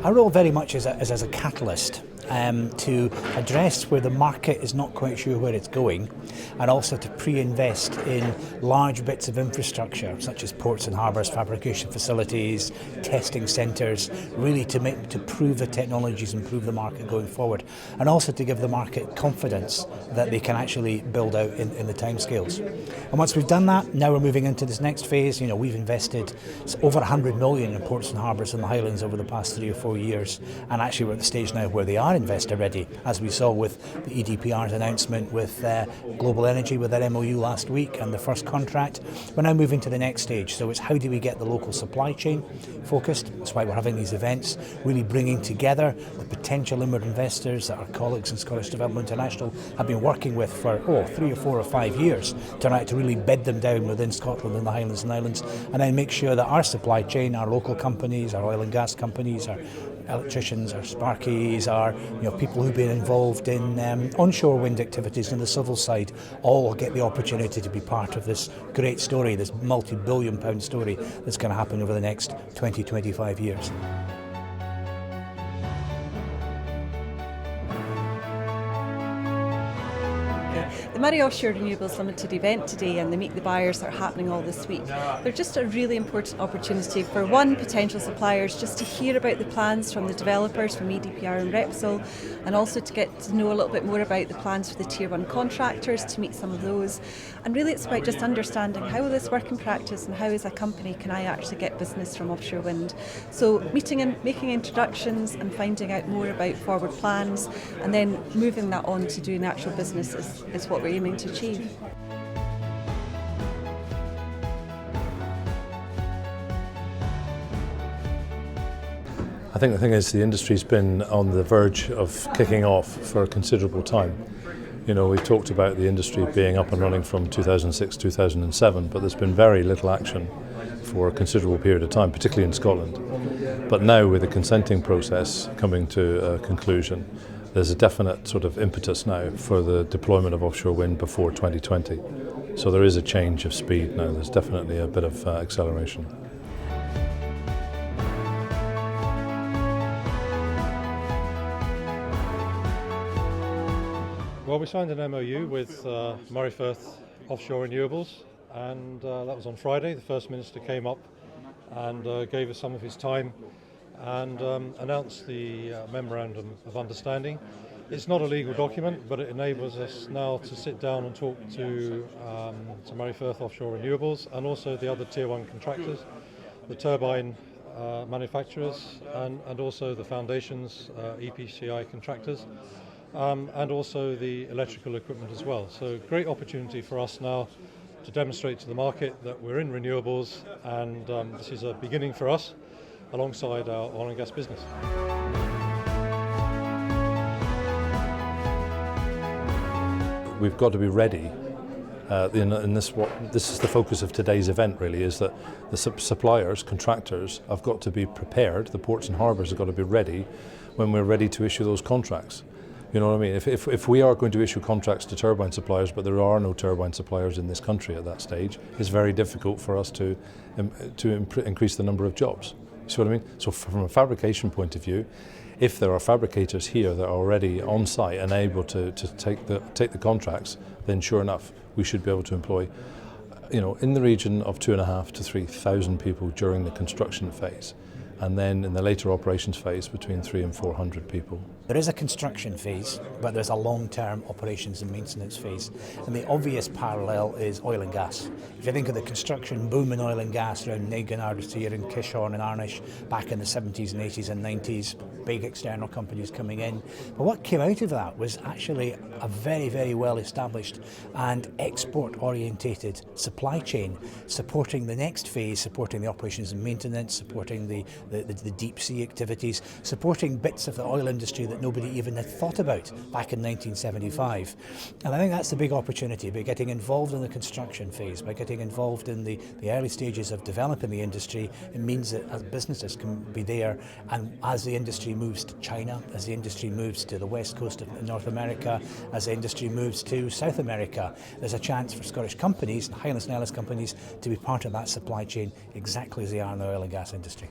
Our role very much is as a catalyst to address where the market is not quite sure where it's going, and also to pre-invest in large bits of infrastructure such as ports and harbours, fabrication facilities, testing centres, really to prove the technologies and prove the market going forward, and also to give the market confidence that they can actually build out in the timescales. And once we've done that, now we're moving into this next phase. We've invested over 100 million in ports and harbours in the Highlands over the past 3 or 4 years, and actually we're at the stage now where they are investor ready, as we saw with the EDPR's announcement with Global Energy with their MOU last week and the first contract. We're now moving to the next stage, so it's how do we get the local supply chain focused. That's why we're having these events, really bringing together the potential inward investors that our colleagues in Scottish Development International have been working with for 3 or 4 or 5 years to really bed them down within Scotland and the Highlands and Islands, and then make sure that our supply chain, our local companies, our oil and gas companies, our electricians, our sparkies, our people who've been involved in onshore wind activities on the civil side, all get the opportunity to be part of this great story, this multi-billion pound story that's going to happen over the next 20-25 years. The Moray Offshore Renewables Limited event today and the Meet the Buyers that are happening all this week, they're just a really important opportunity for potential suppliers just to hear about the plans from the developers from EDPR and Repsol, and also to get to know a little bit more about the plans for the Tier 1 contractors, to meet some of those. And really it's about just understanding how will this work in practice and how as a company can I actually get business from offshore wind. So meeting and making introductions and finding out more about forward plans, and then moving that on to doing actual business is what we're aiming to achieve. I think the thing is the industry's been on the verge of kicking off for a considerable time. We've talked about the industry being up and running from 2006-2007, but there's been very little action for a considerable period of time, particularly in Scotland. But now with the consenting process coming to a conclusion, there's a definite sort of impetus now for the deployment of offshore wind before 2020. So there is a change of speed now. There's definitely a bit of acceleration. Well, we signed an MOU with Moray Firth Offshore Renewables, and that was on Friday. The First Minister came up and gave us some of his time and announced the Memorandum of Understanding. It's not a legal document, but it enables us now to sit down and talk to Moray Firth Offshore Renewables and also the other Tier 1 contractors, the turbine manufacturers, and also the foundations, EPCI contractors, and also the electrical equipment as well. So great opportunity for us now to demonstrate to the market that we're in renewables, and this is a beginning for us alongside our oil and gas business. We've got to be ready. This is the focus of today's event, really, is that the suppliers, contractors, have got to be prepared. The ports and harbours have got to be ready when we're ready to issue those contracts. You know what I mean? If we are going to issue contracts to turbine suppliers, but there are no turbine suppliers in this country at that stage, it's very difficult for us to increase the number of jobs. You see what I mean? So from a fabrication point of view, if there are fabricators here that are already on site and able to take the contracts, then sure enough, we should be able to employ, in the region of 2,500 to 3,000 people during the construction phase, and then in the later operations phase between 300 and 400 people. There is a construction phase, but there's a long-term operations and maintenance phase. And the obvious parallel is oil and gas. If you think of the construction boom in oil and gas around Nagan, Ardustir and Kishorn and Arnish back in the 70s and 80s and 90s, big external companies coming in. But what came out of that was actually a very, very well-established and export-orientated supply chain, supporting the next phase, supporting the operations and maintenance, supporting the deep sea activities, supporting bits of the oil industry that nobody even had thought about back in 1975. And I think that's the big opportunity, by getting involved in the construction phase, by getting involved in the early stages of developing the industry. It means that businesses can be there, and as the industry moves to China, as the industry moves to the west coast of North America, as the industry moves to South America, there's a chance for Scottish companies, Highlands and Islands companies, to be part of that supply chain exactly as they are in the oil and gas industry.